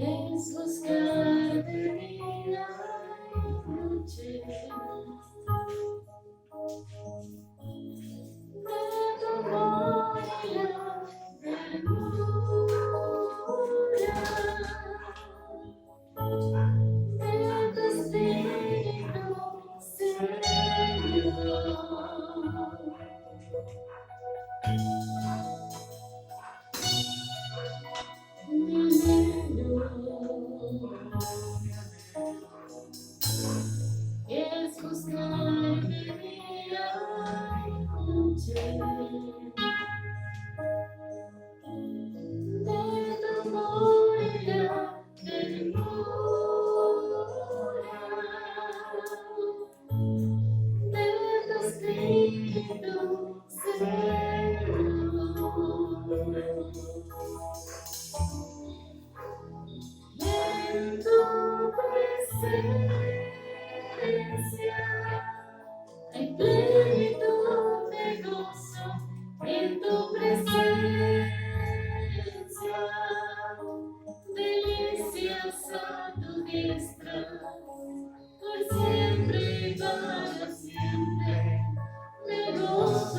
Es buscar de día y noche, de tu amor y la ternura, de tu espíritu, Señor. Es buscar de día y noche, de tu amor y la ternura, de tu espíritu, Señor. En tu presencia hay plenitud de gozo, en tu presencia delicias a tu diestra, por siempre y para siempre me gozo.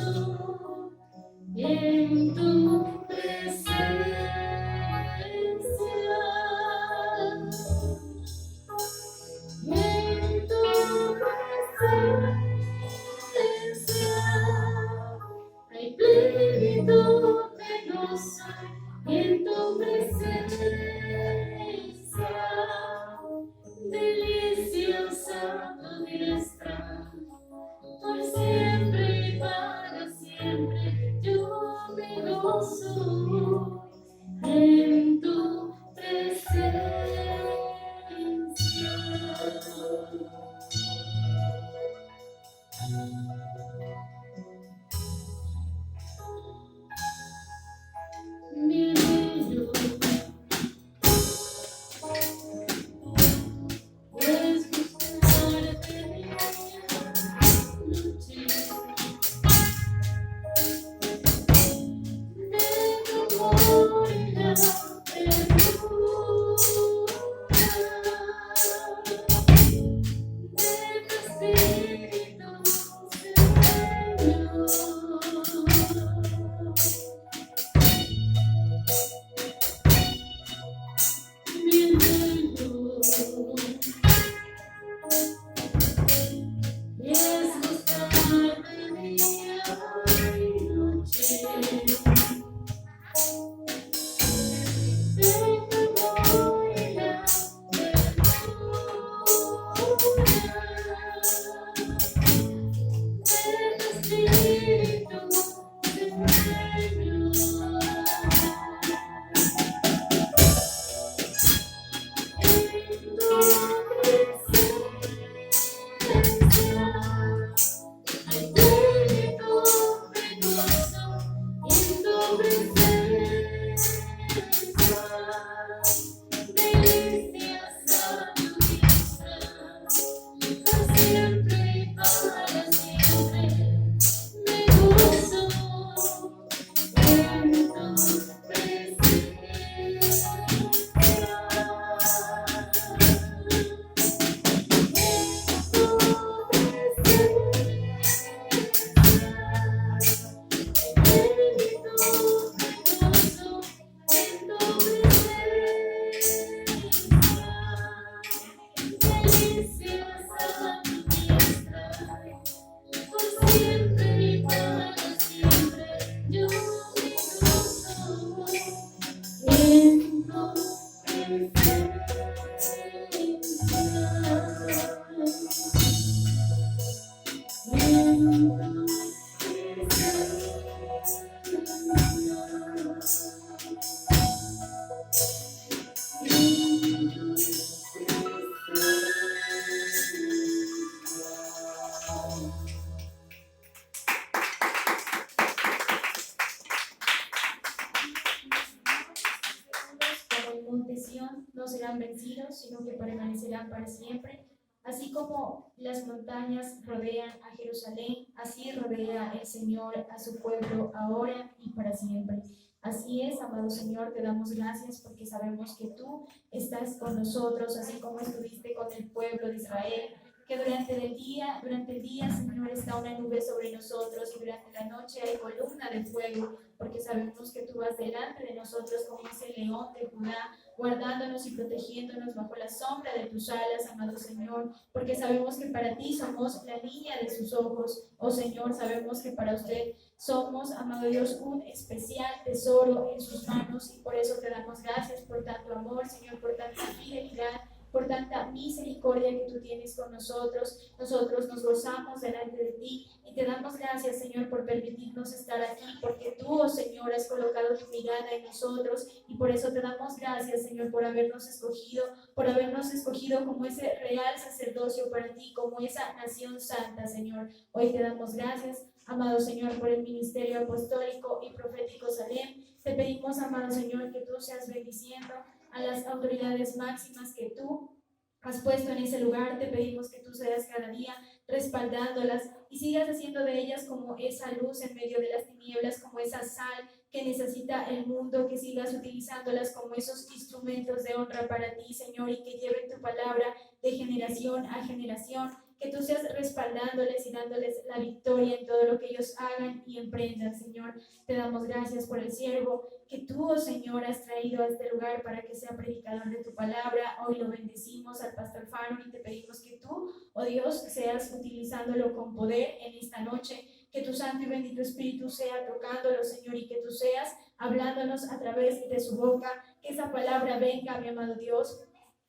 Mi anhelo es buscarte día y noche. De tu amor y la ternura, de tu espíritu Señor. Mi anhelo es buscarte día y noche. De tu amor y la no serán vencidos, sino que permanecerán para siempre. Así como las montañas rodean a Jerusalén, así rodea el Señor a su pueblo ahora y para siempre. Así es, amado Señor, te damos gracias porque sabemos que tú estás con nosotros, así como estuviste con el pueblo de Israel, que durante el día, Señor, está una nube sobre nosotros y durante la noche hay columna de fuego, porque sabemos que tú vas delante de nosotros como ese león de Judá, guardándonos y protegiéndonos bajo la sombra de tus alas, amado Señor, porque sabemos que para ti somos la niña de sus ojos. Oh Señor, sabemos que para usted somos, amado Dios, un especial tesoro en sus manos, y por eso te damos gracias por tanto amor, Señor, por tanta fidelidad, por tanta misericordia que tú tienes con nosotros. Nosotros nos gozamos delante de ti y te damos gracias, Señor, por permitirnos estar aquí, porque tú, oh Señor, has colocado tu mirada en nosotros, y por eso te damos gracias, Señor, por habernos escogido como ese real sacerdocio para ti, como esa nación santa, Señor. Hoy te damos gracias, amado Señor, por el ministerio apostólico y profético Salem. Te pedimos, amado Señor, que tú seas bendiciendo a las autoridades máximas que tú has puesto en ese lugar. Te pedimos que tú seas cada día respaldándolas y sigas haciendo de ellas como esa luz en medio de las tinieblas, como esa sal que necesita el mundo, que sigas utilizándolas como esos instrumentos de honra para ti, Señor, y que lleven tu palabra de generación a generación, que tú seas respaldándoles y dándoles la victoria en todo lo que ellos hagan y emprendan, Señor. Te damos gracias por el siervo que tú, oh Señor, has traído a este lugar para que sea predicador de tu palabra. Hoy lo bendecimos al pastor Faro y te pedimos que tú, oh Dios, seas utilizándolo con poder en esta noche, que tu santo y bendito Espíritu sea tocándolo, Señor, y que tú seas hablándonos a través de su boca, que esa palabra venga, mi amado Dios,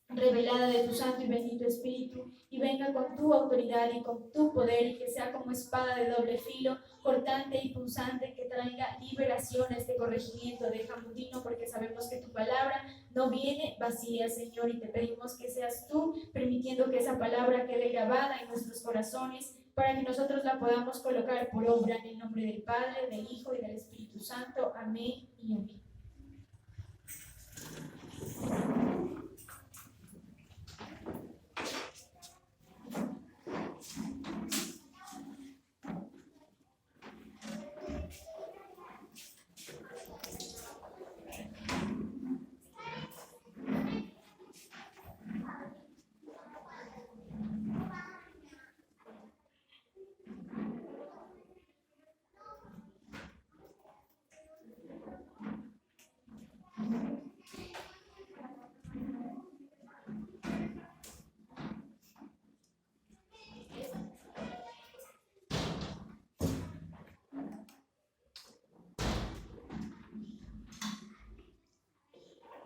revelada de tu santo y bendito Espíritu, y venga con tu autoridad y con tu poder, y que sea como espada de doble filo, cortante y punzante, que traiga liberación a este corregimiento de Jamundino, porque sabemos que tu palabra no viene vacía, Señor, y te pedimos que seas tú permitiendo que esa palabra quede grabada en nuestros corazones, para que nosotros la podamos colocar por obra en el nombre del Padre, del Hijo y del Espíritu Santo. Amén y amén.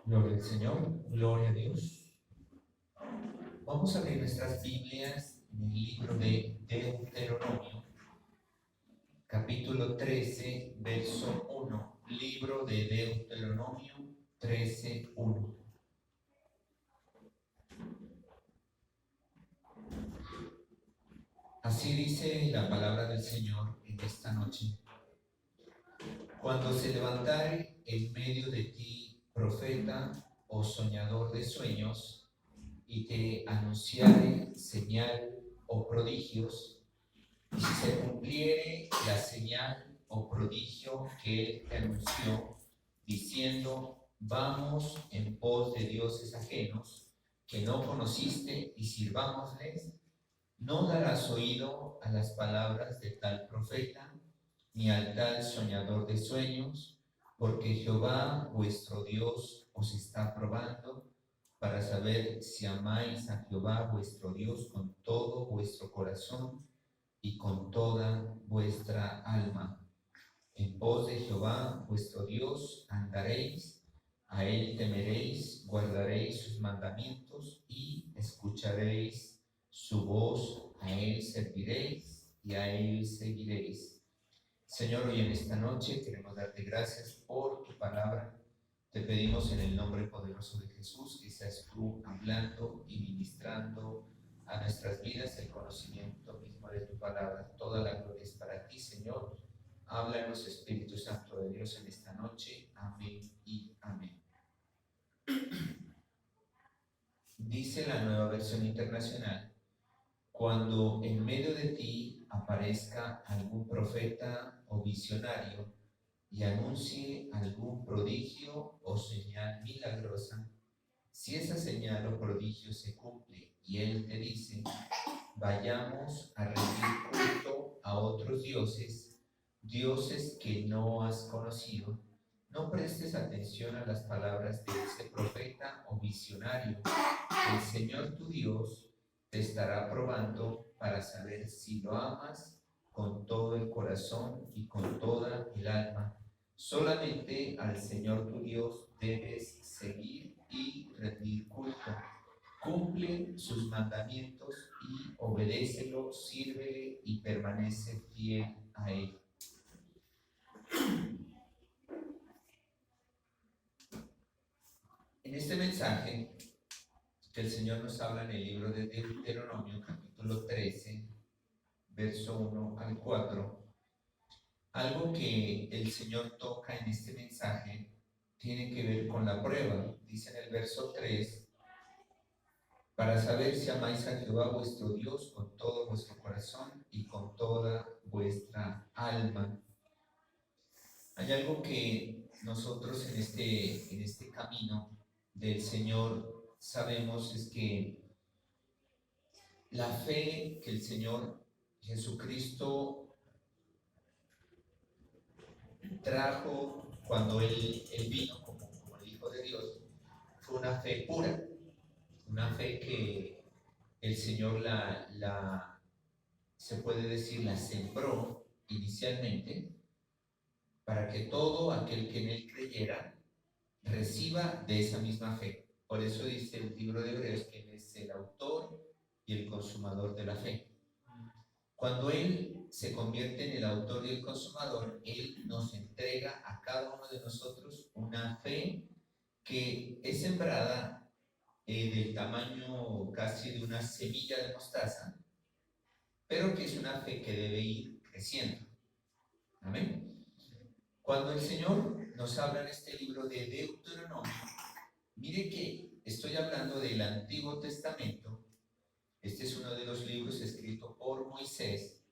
Gloria al Señor, gloria a Dios. Vamos a abrir nuestras Biblias en el libro de Deuteronomio, capítulo 13, verso 1. Libro de Deuteronomio 13, 1. Así dice la palabra del Señor en esta noche. Cuando se levantare en medio de ti profeta o soñador de sueños, y te anunciare señal o prodigios, y si se cumpliere la señal o prodigio que él te anunció, diciendo, vamos en pos de dioses ajenos, que no conociste, y sirvámosles, no darás oído a las palabras de tal profeta, ni al tal soñador de sueños, porque Jehová vuestro Dios os está probando para saber si amáis a Jehová vuestro Dios con todo vuestro corazón y con toda vuestra alma. En pos de Jehová vuestro Dios andaréis, a él temeréis, guardaréis sus mandamientos y escucharéis su voz, a él serviréis y a él seguiréis. Señor, hoy en esta noche queremos darte gracias por tu palabra. Te pedimos en el nombre poderoso de Jesús que seas tú hablando y ministrando a nuestras vidas el conocimiento mismo de tu palabra. Toda la gloria es para ti, Señor. Háblanos, Espíritu Santo de Dios, en esta noche. Amén y amén. Dice la Nueva Versión Internacional: cuando en medio de ti aparezca algún profeta o visionario y anuncie algún prodigio o señal milagrosa, si esa señal o prodigio se cumple y él te dice, vayamos a rendir culto a otros dioses, dioses que no has conocido, no prestes atención a las palabras de ese profeta o visionario. El Señor tu Dios te estará probando para saber si lo amas con todo el corazón y con toda el alma. Solamente al Señor tu Dios debes seguir y rendir culto. Cumple sus mandamientos y obedécelo, sírvele y permanece fiel a él. En este mensaje que el Señor nos habla en el libro de Deuteronomio, capítulo 13, verso 1 al 4, algo que el Señor toca en este mensaje tiene que ver con la prueba. Dice en el verso 3, para saber si amáis a Jehová vuestro Dios con todo vuestro corazón y con toda vuestra alma. Hay algo que nosotros en este camino del Señor sabemos, es que la fe que el Señor Jesucristo trajo cuando Él vino como el Hijo de Dios fue una fe pura, una fe que el Señor se puede decir, la sembró inicialmente para que todo aquel que en Él creyera reciba de esa misma fe. Por eso dice el libro de Hebreos que Él es el autor y el consumador de la fe. Cuando Él se convierte en el autor y el consumador, Él nos entrega a cada uno de nosotros una fe que es sembrada del tamaño casi de una semilla de mostaza, pero que es una fe que debe ir creciendo. Amén. Cuando el Señor nos habla en este libro de Deuteronomio, mire que estoy hablando del Antiguo Testamento. Este es uno de los libros escritos por Moisés,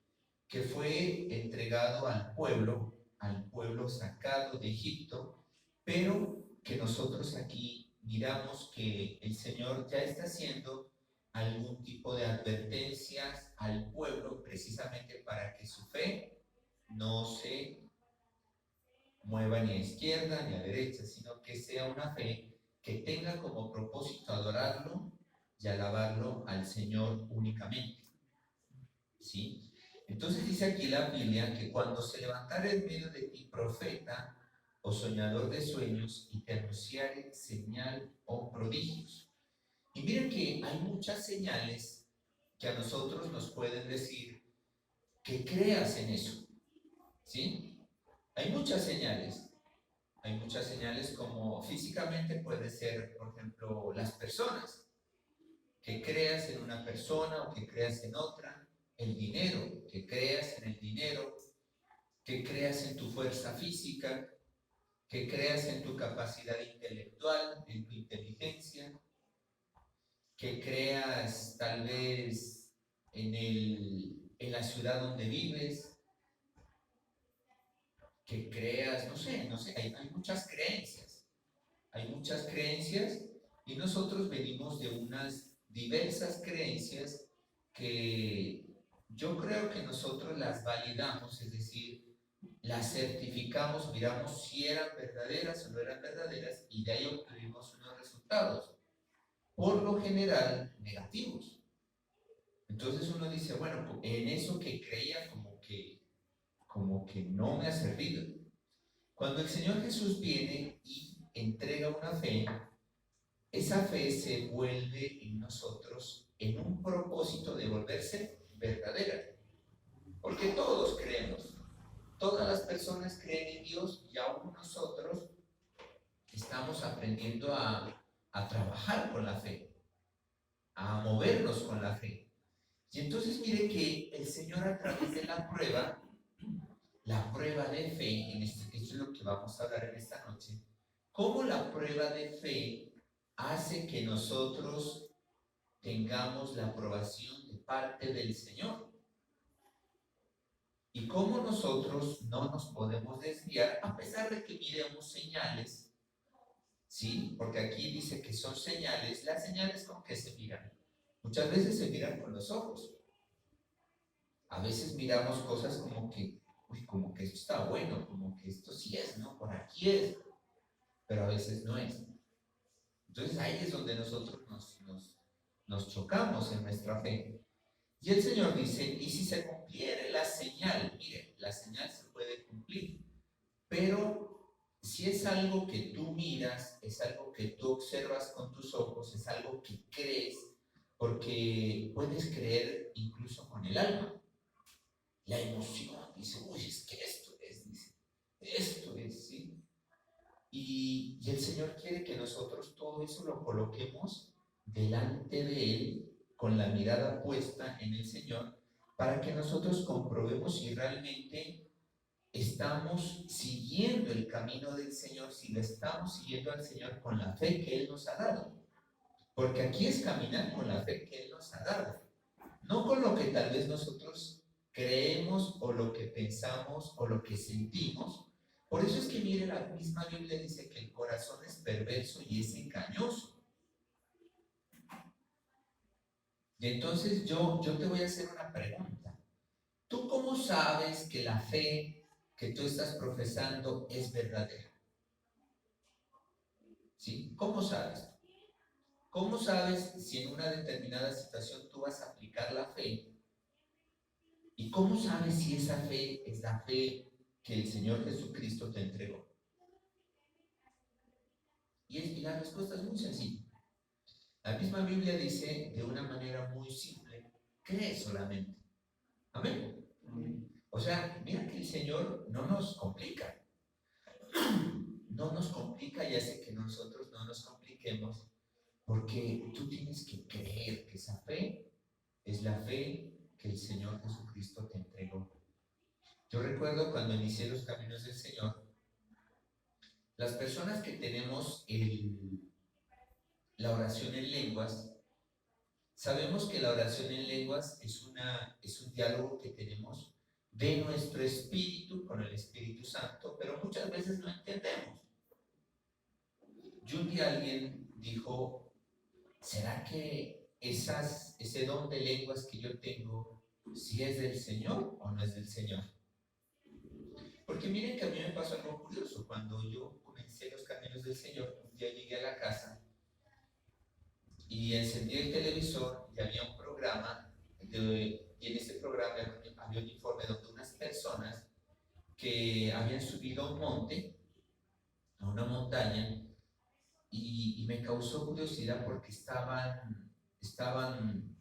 que fue entregado al pueblo sacado de Egipto, pero que nosotros aquí miramos que el Señor ya está haciendo algún tipo de advertencias al pueblo precisamente para que su fe no se mueva ni a izquierda ni a derecha, sino que sea una fe que tenga como propósito adorarlo y alabarlo al Señor únicamente. ¿Sí? Entonces dice aquí la Biblia que cuando se levantare en medio de ti profeta o soñador de sueños y te anunciare señal o prodigios. Y miren que hay muchas señales que a nosotros nos pueden decir que creas en eso. ¿Sí? Hay muchas señales. Hay muchas señales como físicamente puede ser, por ejemplo, las personas. Que creas en una persona o que creas en otra. El dinero, que creas en el dinero, que creas en tu fuerza física, que creas en tu capacidad intelectual, en tu inteligencia, que creas tal vez en la ciudad donde vives, que creas, no sé, hay muchas creencias y nosotros venimos de unas diversas creencias que yo creo que nosotros las validamos, es decir, las certificamos, miramos si eran verdaderas o no eran verdaderas y de ahí obtuvimos unos resultados, por lo general negativos. Entonces uno dice, bueno, en eso que creía como que no me ha servido. Cuando el Señor Jesús viene y entrega una fe, esa fe se vuelve en nosotros en un propósito de volverse verdadera. Porque todos creemos, todas las personas creen en Dios y aún nosotros estamos aprendiendo a trabajar con la fe, a movernos con la fe. Y entonces mire que el Señor a través de la prueba de fe, esto es lo que vamos a hablar en esta noche, cómo la prueba de fe hace que nosotros tengamos la aprobación de parte del Señor. Y cómo nosotros no nos podemos desviar a pesar de que miremos señales, ¿sí? Porque aquí dice que son señales. ¿Las señales con qué se miran? Muchas veces se miran con los ojos. A veces miramos cosas como que, uy, como que esto está bueno, como que esto sí es, ¿no? Por aquí es, pero a veces no es. Entonces ahí es donde nosotros nos chocamos en nuestra fe. Y el Señor dice, y si se cumpliere la señal, mire, la señal se puede cumplir, pero si es algo que tú miras, es algo que tú observas con tus ojos, es algo que crees, porque puedes creer incluso con el alma. La emoción, dice, uy, es que esto es, dice, esto es, ¿sí? Y el Señor quiere que nosotros todo eso lo coloquemos delante de Él, con la mirada puesta en el Señor, para que nosotros comprobemos si realmente estamos siguiendo el camino del Señor, si lo estamos siguiendo al Señor con la fe que Él nos ha dado. Porque aquí es caminar con la fe que Él nos ha dado, no con lo que tal vez nosotros creemos o lo que pensamos o lo que sentimos. Por eso es que mire, la misma Biblia dice que el corazón es perverso y es engañoso. Y entonces yo te voy a hacer una pregunta. ¿Tú cómo sabes que la fe que tú estás profesando es verdadera? ¿Sí? ¿Cómo sabes? ¿Cómo sabes si en una determinada situación tú vas a aplicar la fe? ¿Y cómo sabes si esa fe es la fe que el Señor Jesucristo te entregó? Y la respuesta es muy sencilla. La misma Biblia dice de una manera muy simple, cree solamente. Amén. O sea, mira que el Señor no nos complica. No nos complica y hace que nosotros no nos compliquemos, porque tú tienes que creer que esa fe es la fe que el Señor Jesucristo te entregó. Yo recuerdo cuando inicié los caminos del Señor, las personas que tenemos la oración en lenguas, sabemos que la oración en lenguas es un diálogo que tenemos de nuestro espíritu con el Espíritu Santo, pero muchas veces no entendemos. Y un día alguien dijo, ¿será que ese don de lenguas que yo tengo, si es del Señor o no es del Señor? Porque miren que a mí me pasó algo curioso. Cuando yo comencé los caminos del Señor, un día llegué a la casa y encendí el televisor y había un programa, y en ese programa había un informe donde unas personas que habían subido a un monte, a una montaña, y me causó curiosidad porque estaban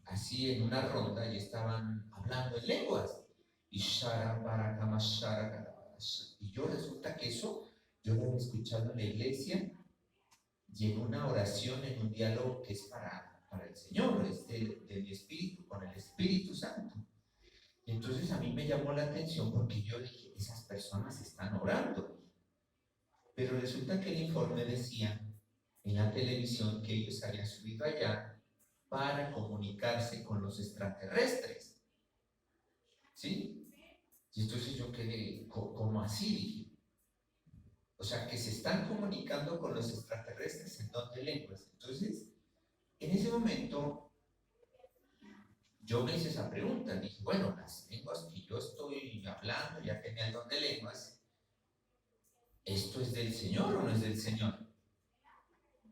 así en una ronda y estaban hablando en lenguas. Y yo resulta que eso yo lo he escuchado en la iglesia y en una oración, en un diálogo que es para el Señor, es de mi espíritu con el Espíritu Santo. Y entonces a mí me llamó la atención porque yo dije, esas personas están orando. Pero resulta que el informe decía en la televisión que ellos habían subido allá para comunicarse con los extraterrestres. ¿Sí? Y entonces yo quedé, ¿cómo así? Dije. O sea, que se están comunicando con los extraterrestres en don de lenguas. Entonces, en ese momento, yo me hice esa pregunta. Dije, bueno, las lenguas que yo estoy hablando, ya tenía el don de lenguas, ¿esto es del Señor o no es del Señor?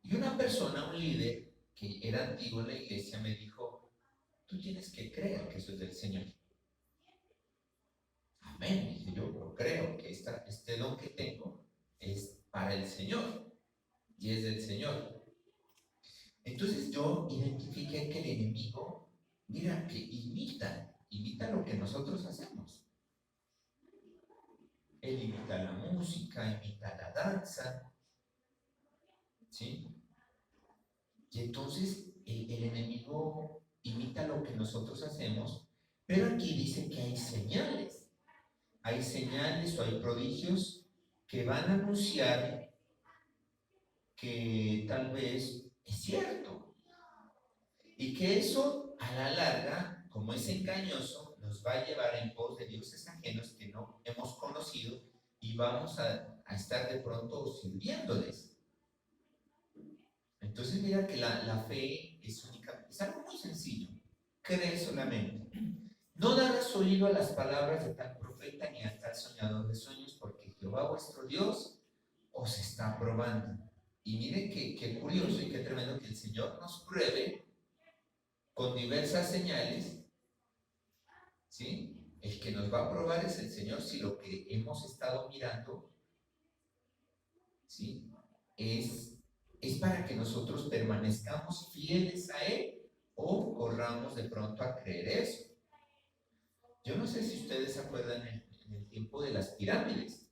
Y una persona, un líder, que era antiguo en la iglesia, me dijo, tú tienes que creer que eso es del Señor. Amén, dije yo, pero creo que este don que tengo es para el Señor y es del Señor. Entonces yo identifiqué que el enemigo, mira, que imita lo que nosotros hacemos. Él imita la música, imita la danza, ¿sí? Y entonces el enemigo imita lo que nosotros hacemos, pero aquí dice que hay señales. Hay señales o hay prodigios que van a anunciar que tal vez es cierto. Y que eso, a la larga, como es engañoso, nos va a llevar en pos de dioses ajenos que no hemos conocido y vamos a estar de pronto sirviéndoles. Entonces mira que la fe es algo muy sencillo. Cree solamente. No darás oído a las palabras de tal profeta ni a tal soñador de sueños, porque Jehová vuestro Dios os está probando. Y miren qué curioso y qué tremendo que el Señor nos pruebe con diversas señales, ¿sí? El que nos va a probar es el Señor si lo que hemos estado mirando, ¿sí? Es para que nosotros permanezcamos fieles a Él o corramos de pronto a creer eso. Yo no sé si ustedes se acuerdan en el tiempo de las pirámides.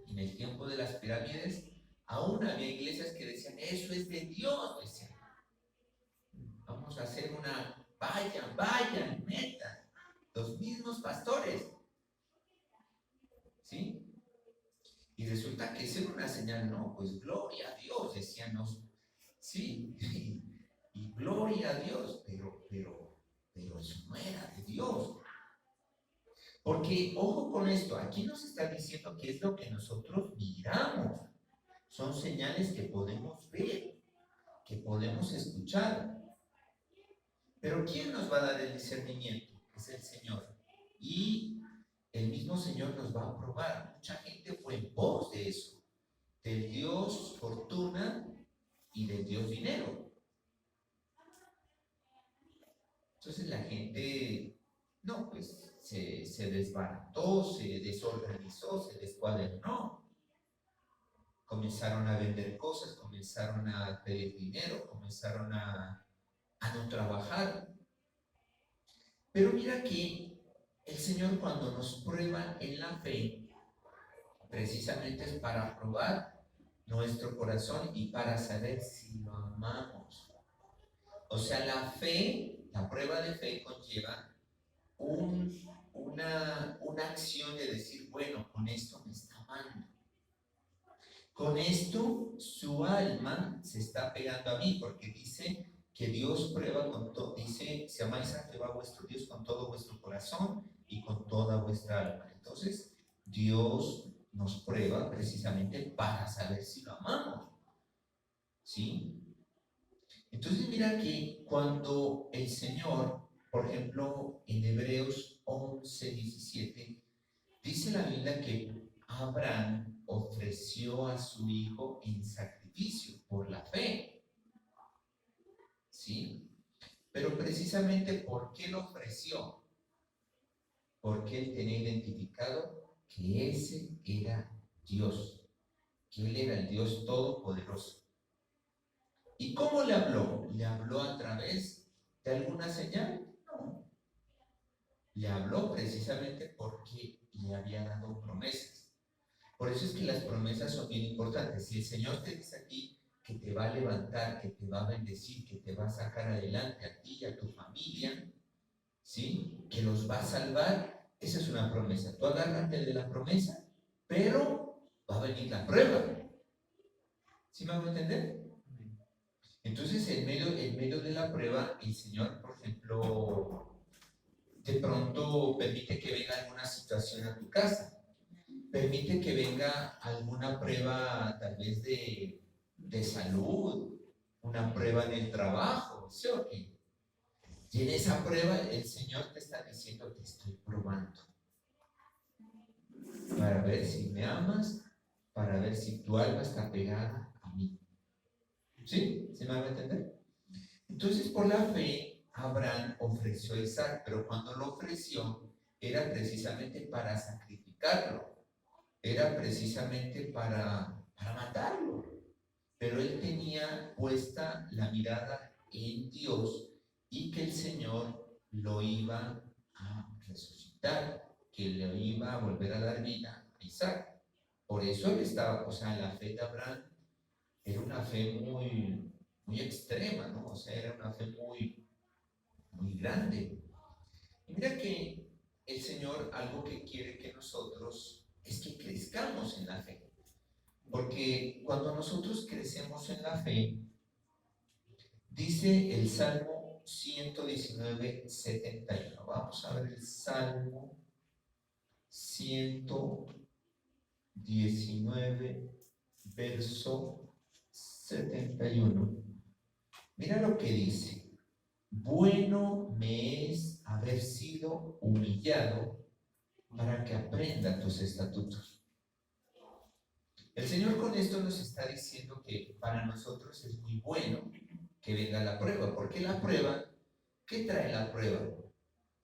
En el tiempo de las pirámides aún había iglesias que decían, eso es de Dios, decían. Vamos a hacer vayan, metan, los mismos pastores. ¿Sí? Y resulta que esa era una señal, no, pues gloria a Dios, decían, no, sí, y gloria a Dios, pero eso no era de Dios. Porque, ojo con esto, aquí nos está diciendo que es lo que nosotros miramos. Son señales que podemos ver, que podemos escuchar. Pero ¿quién nos va a dar el discernimiento? Es el Señor. Y el mismo Señor nos va a probar. Mucha gente fue en pos de eso, del Dios fortuna y del Dios dinero. Entonces la gente, no, pues se desbarató, se desorganizó, se descuadernó. Comenzaron a vender cosas, comenzaron a pedir dinero, comenzaron a no trabajar. Pero mira que el Señor cuando nos prueba en la fe, precisamente es para probar nuestro corazón y para saber si lo amamos. O sea, la fe, la prueba de fe conlleva una acción de decir, bueno, con esto me está amando. Con esto su alma se está pegando a mí, porque dice que Dios prueba con todo, dice, si amáis a Jehová vuestro Dios con todo vuestro corazón y con toda vuestra alma. Entonces, Dios nos prueba precisamente para saber si lo amamos, ¿sí? Entonces, mira que cuando el Señor, por ejemplo, en Hebreos 11:17, dice la Biblia que Abraham ofreció a su hijo en sacrificio por la fe, ¿sí? Pero precisamente, ¿por qué lo ofreció? Porque él tenía identificado que ese era Dios, que él era el Dios todopoderoso. ¿Y cómo le habló? ¿Le habló a través de alguna señal? No. Le habló precisamente porque le había dado promesas. Por eso es que las promesas son bien importantes. Si el Señor te dice a ti que te va a levantar, que te va a bendecir, que te va a sacar adelante a ti y a tu familia, ¿sí? Que los va a salvar, esa es una promesa. Tú agárrate de la promesa, pero va a venir la prueba. ¿Sí me hago entender? Entonces, en medio de la prueba, el Señor, por ejemplo, de pronto permite que venga alguna situación a tu casa, permite que venga alguna prueba tal vez de salud, una prueba en el trabajo, ¿sí o qué? Y en esa prueba el Señor te está diciendo, te estoy probando, para ver si me amas, para ver si tu alma está pegada a mí. ¿Sí? ¿Se me va a entender? Entonces, por la fe, Abraham ofreció a Isaac, pero cuando lo ofreció, era precisamente para sacrificarlo, era precisamente para matarlo. Pero él tenía puesta la mirada en Dios y que el Señor lo iba a resucitar, que le iba a volver a dar vida a Isaac. Por eso él estaba, o sea, la fe de Abraham era una fe muy extrema, ¿no? O sea, era una fe muy grande. Y mira que el Señor algo que quiere que nosotros es que crezcamos en la fe. Porque cuando nosotros crecemos en la fe, dice el Salmo 119:71. Vamos a ver el Salmo 119, verso 71. Mira lo que dice. Bueno me es haber sido humillado para que aprenda tus estatutos. El Señor con esto nos está diciendo que para nosotros es muy bueno que venga la prueba, porque la prueba, ¿qué trae la prueba?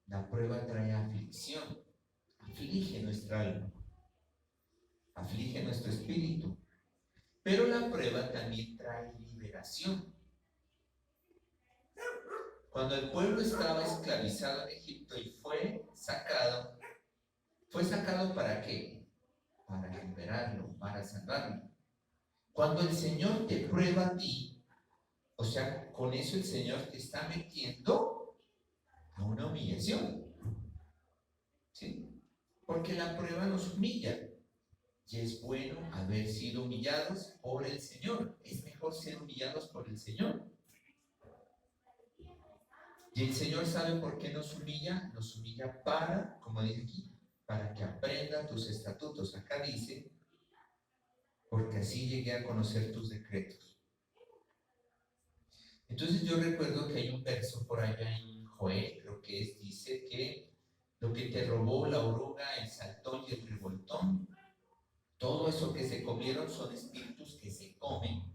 La prueba trae aflicción, aflige nuestra alma, aflige nuestro espíritu, pero la prueba también trae liberación. Cuando el pueblo estaba esclavizado en Egipto y fue sacado ¿para qué? Para liberarlo, para salvarlo. Cuando el Señor te prueba a ti, o sea, con eso el Señor te está metiendo a una humillación, ¿sí? Porque la prueba nos humilla y es bueno haber sido humillados por el Señor. Es mejor ser humillados por el Señor. Y el Señor sabe por qué nos humilla para, como dice aquí, para que aprenda tus estatutos. Acá dice, porque así llegué a conocer tus decretos. Entonces yo recuerdo que hay un verso por allá en Joel, creo que es, dice que lo que te robó la oruga, el saltón y el revoltón, todo eso que se comieron son espíritus que se comen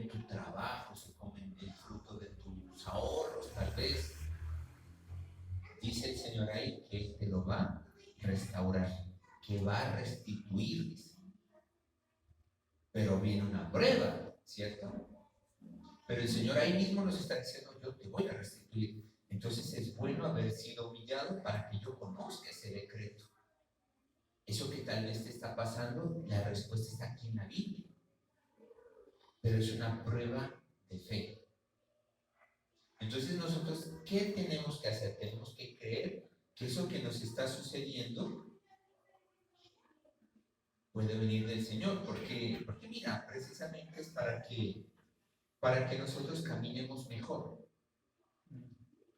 tu trabajo, se comen el fruto de tus ahorros, tal vez. Dice el Señor ahí que Él te lo va a restaurar, que va a restituir, dice. Pero viene una prueba, ¿cierto? Pero el Señor ahí mismo nos está diciendo, yo te voy a restituir. Entonces es bueno haber sido humillado para que yo conozca ese decreto. Eso que tal vez te está pasando, la respuesta está aquí en la Biblia. Pero es una prueba de fe. Entonces nosotros, ¿qué tenemos que hacer? Tenemos que creer que eso que nos está sucediendo puede venir del Señor, porque mira, precisamente es para que nosotros caminemos mejor.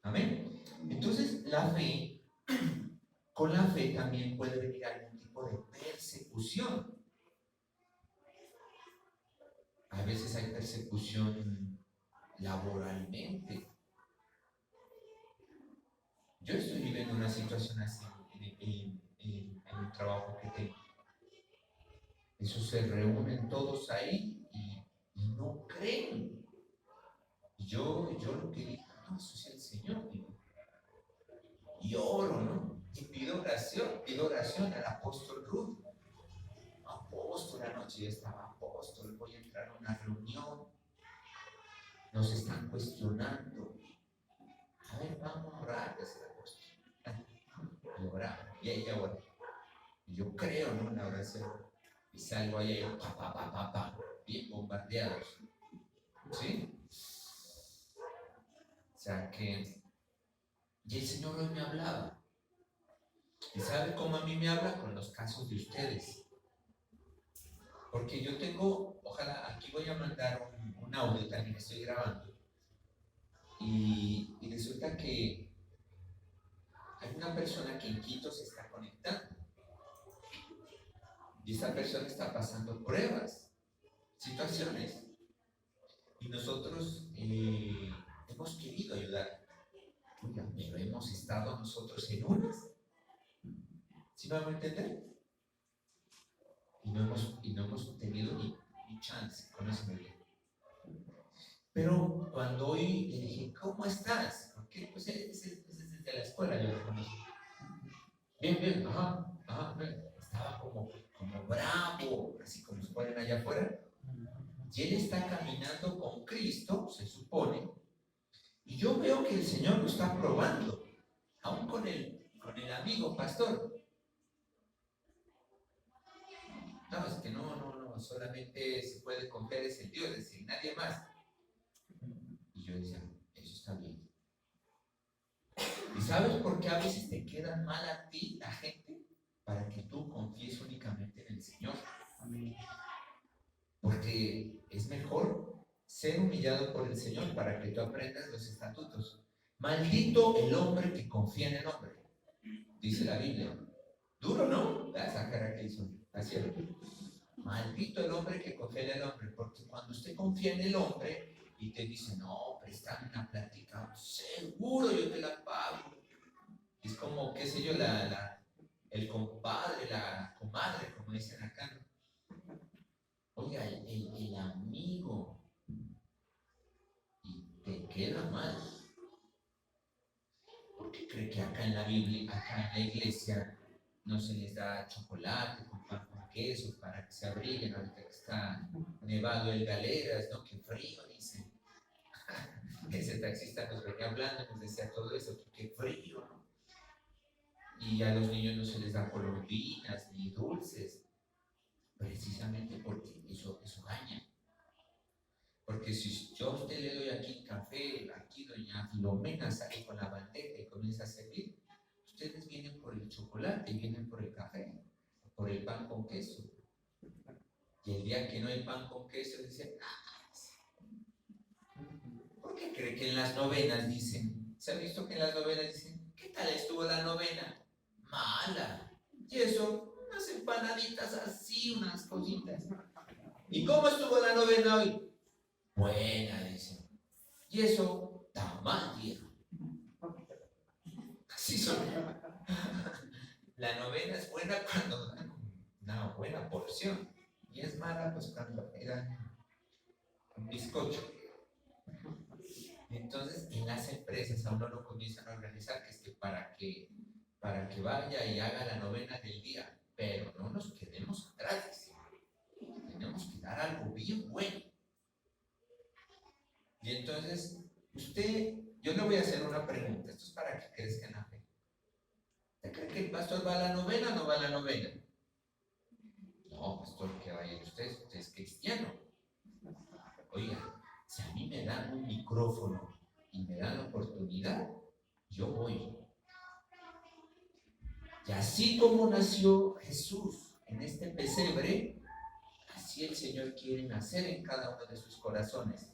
Amén. Entonces, con la fe también puede venir algún tipo de persecución. A veces hay persecución laboralmente. Yo estoy viviendo una situación así en el trabajo que tengo. Eso se reúnen todos ahí y no creen. Y yo lo que digo, no, eso es el Señor. Y oro, ¿no? Y pido oración al apóstol Ruth. Apóstol, anoche yo estaba apóstol, voy a entrar a una reunión. Nos están cuestionando. A ver, vamos a orar, dice el apóstol. Y oramos, y ella ora. Y yo creo, ¿no? En la oración. Y salgo allá y yo, bien bombardeados. ¿Sí? O sea que, y el Señor hoy me hablaba. ¿Y sabe cómo a mí me habla? Con los casos de ustedes. Porque yo tengo, ojalá, aquí voy a mandar un audio también que estoy grabando. Y resulta que hay una persona que en Quito se está conectando. Y esa persona está pasando pruebas, situaciones. Y nosotros hemos querido ayudar. Oiga, pero hemos estado nosotros en unas. ¿Sí me van a entender? Y no hemos tenido ni chance con eso. Pero cuando hoy le dije, ¿cómo estás? Porque pues ese desde la escuela yo lo conozco. Bien, ajá, estaba como bravo, así como se ponen allá afuera. Y él está caminando con Cristo, se supone, y yo veo que el Señor lo está probando, aún con el amigo pastor. No, es que no, solamente se puede confiar en Dios, es decir, nadie más. Y yo decía, eso está bien. ¿Y sabes por qué a veces te quedan mal a ti, la gente? Para que tú confíes únicamente en el Señor. Amén. Porque es mejor ser humillado por el Señor para que tú aprendas los estatutos. Maldito el hombre que confía en el hombre, dice la Biblia. Duro, ¿no? Esa cara que hizo. Así es. Maldito el hombre que confía en el hombre, porque cuando usted confía en el hombre y te dice, no, préstame una plática, seguro yo te la pago. Es como, qué sé yo, el compadre, la comadre, como dicen acá, ¿no? Oiga, el amigo, y te queda mal. ¿Por qué cree que acá en la Biblia, acá en la iglesia, no se les da chocolate con pan con queso para que se abriguen ahorita que está nevado el Galeras, ¿no? Qué frío, dicen. Ese taxista nos venía hablando, nos decía todo eso, qué frío, ¿no? Y a los niños no se les da golosinas ni dulces, precisamente porque eso daña. Porque si yo a usted le doy aquí café, aquí doña Filomena sale con la bandeja y comienza a servir, ustedes vienen por el chocolate, vienen por el café, por el pan con queso. Y el día que no hay pan con queso, dicen, ¿por qué cree que en las novenas dicen? ¿Se ha visto que en las novenas dicen, ¿qué tal estuvo la novena? Mala. Y eso, unas empanaditas así, unas cositas. ¿Y cómo estuvo la novena hoy? Buena, dicen. Y eso, tan mal, viejo. Así son. La novena es buena cuando dan una buena porción. Y es mala, pues cuando dan un bizcocho. Entonces, en las empresas a uno lo comienzan a organizar, que es que para que vaya y haga la novena del día, pero no nos quedemos atrás. Tenemos que dar algo bien bueno. Y entonces, yo le voy a hacer una pregunta, esto es para que crezca en la fe. ¿Usted cree que el pastor va a la novena o no va a la novena? No, pastor, que vaya usted es cristiano. Oiga, si a mí me dan un micrófono y me dan la oportunidad, yo voy. Y así como nació Jesús en este pesebre, así el Señor quiere nacer en cada uno de sus corazones.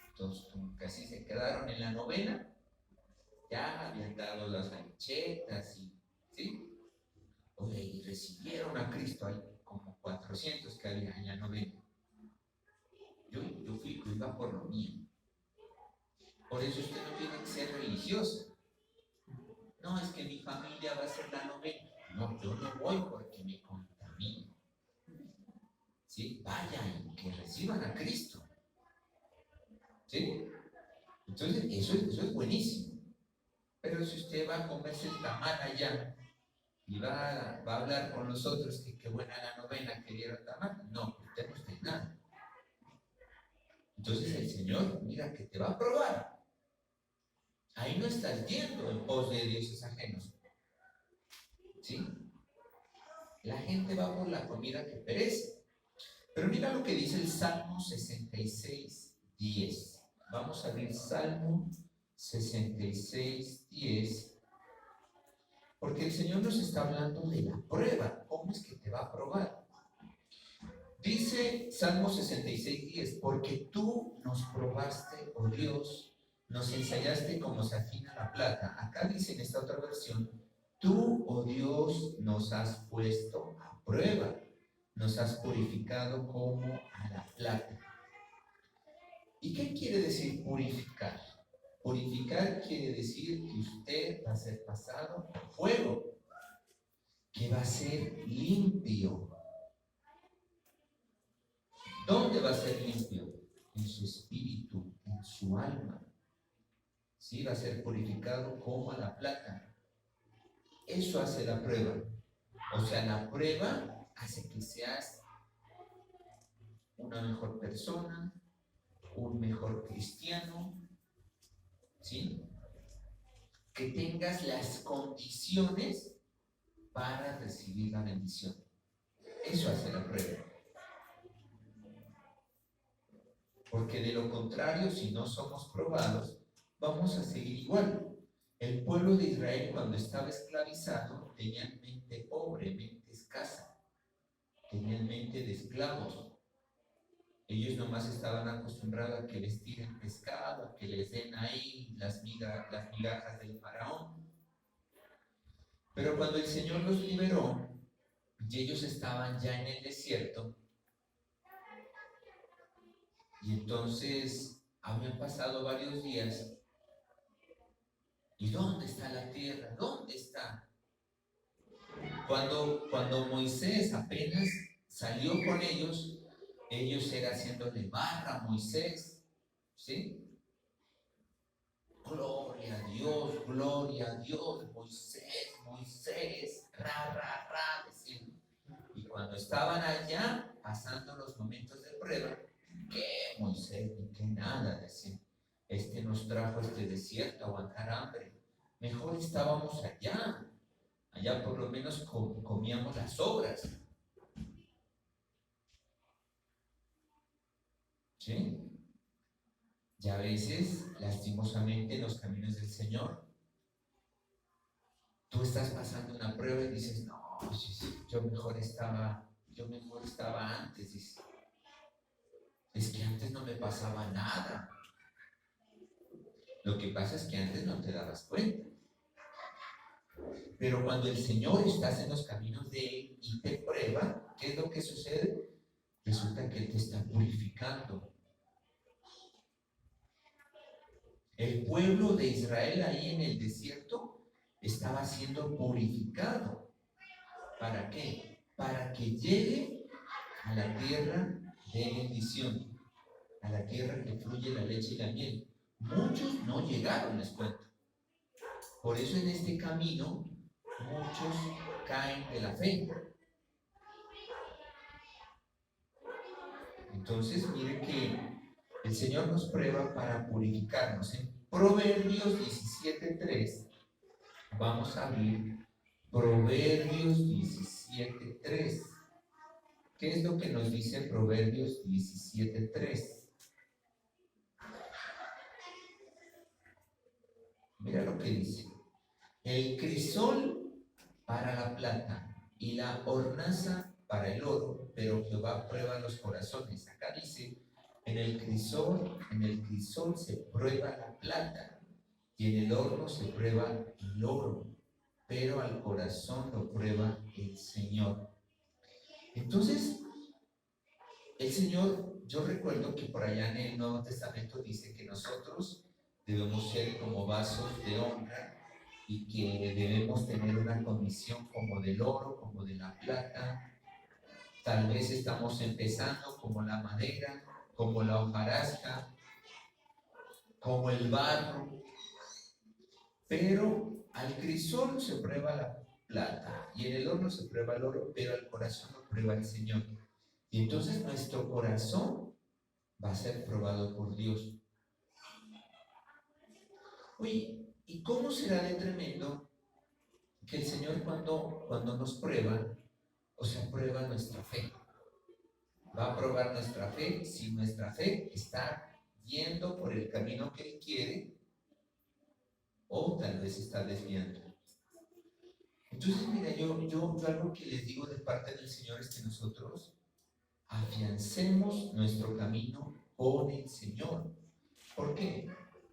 Entonces, como que así se quedaron en la novena, ya habían dado las lanchetas y, ¿sí? Oye, y recibieron a Cristo, hay como 400 que había en la novena. Yo iba por lo mío. Por eso usted no tiene que ser religioso. No, es que mi familia va a hacer la novena. No, yo no voy porque me contamino. ¿Sí? Vayan, que reciban a Cristo. ¿Sí? Entonces, eso es buenísimo. Pero si usted va a comerse el tamal allá y va a hablar con los otros que qué buena la novena que dieron tamal, no, usted no está en nada. Entonces el Señor, mira que te va a probar. Ahí no estás yendo en pos de dioses ajenos. ¿Sí? La gente va por la comida que perece. Pero mira lo que dice el Salmo 66, 10. Vamos a abrir Salmo 66, 10. Porque el Señor nos está hablando de la prueba. ¿Cómo es que te va a probar? Dice Salmo 66, 10. Porque tú nos probaste, oh Dios, nos ensayaste como se afina la plata. Acá dice en esta otra versión, tú, oh Dios, nos has puesto a prueba. Nos has purificado como a la plata. ¿Y qué quiere decir purificar? Purificar quiere decir que usted va a ser pasado por fuego, que va a ser limpio. ¿Dónde va a ser limpio? En su espíritu, en su alma. Sí, va a ser purificado como a la plata. Eso hace la prueba. O sea, la prueba hace que seas una mejor persona, un mejor cristiano, ¿sí? Que tengas las condiciones para recibir la bendición. Eso hace la prueba. Porque de lo contrario, si no somos probados, vamos a seguir igual. El pueblo de Israel, cuando estaba esclavizado, tenía mente pobre, mente escasa, tenían mente de esclavos. Ellos nomás estaban acostumbrados a que les tiren pescado, a que les den ahí las migajas del faraón. Pero cuando el Señor los liberó y ellos estaban ya en el desierto, y entonces habían pasado varios días, ¿y dónde está la tierra? ¿Dónde está? Cuando Moisés apenas salió con ellos era haciéndole barra a Moisés, ¿sí? Gloria a Dios, Moisés, Moisés, decían. Y cuando estaban allá, pasando los momentos de prueba, ¿qué Moisés? Ni qué nada, decían. Nos trajo este desierto a aguantar hambre. Mejor estábamos allá. Allá por lo menos comíamos las sobras. ¿Sí? Y a veces, lastimosamente, en los caminos del Señor, tú estás pasando una prueba y dices, no, yo mejor estaba antes. Dices, es que antes no me pasaba nada. Lo que pasa es que antes no te dabas cuenta. Pero cuando el Señor estás en los caminos de Él y te prueba, ¿qué es lo que sucede? Resulta que Él te está purificando. El pueblo de Israel ahí en el desierto estaba siendo purificado. ¿Para qué? Para que llegue a la tierra de bendición, a la tierra que fluye la leche y la miel. Muchos no llegaron, les cuento. Por eso en este camino muchos caen de la fe. Entonces, mire que el Señor nos prueba para purificarnos. En Proverbios 17:3, vamos a abrir Proverbios 17:3. ¿Qué es lo que nos dice Proverbios 17:3? el crisol para la plata y la hornaza para el oro, pero Jehová prueba los corazones. Acá dice, en el crisol se prueba la plata y en el horno se prueba el oro, pero al corazón lo prueba el Señor. Entonces, el Señor, yo recuerdo que por allá en el Nuevo Testamento dice que nosotros debemos ser como vasos de honra y que debemos tener una condición como del oro, como de la plata. Tal vez estamos empezando como la madera, como la hojarasca, como el barro, pero al crisol se prueba la plata y en el horno se prueba el oro, pero al corazón lo prueba el Señor. Y entonces nuestro corazón va a ser probado por Dios. Oye, ¿y cómo será de tremendo que el Señor cuando nos prueba, o sea, prueba nuestra fe? Va a probar nuestra fe si nuestra fe está yendo por el camino que Él quiere o tal vez está desviando. Entonces, mira, yo algo que les digo de parte del Señor es que nosotros afiancemos nuestro camino con el Señor. ¿Por qué?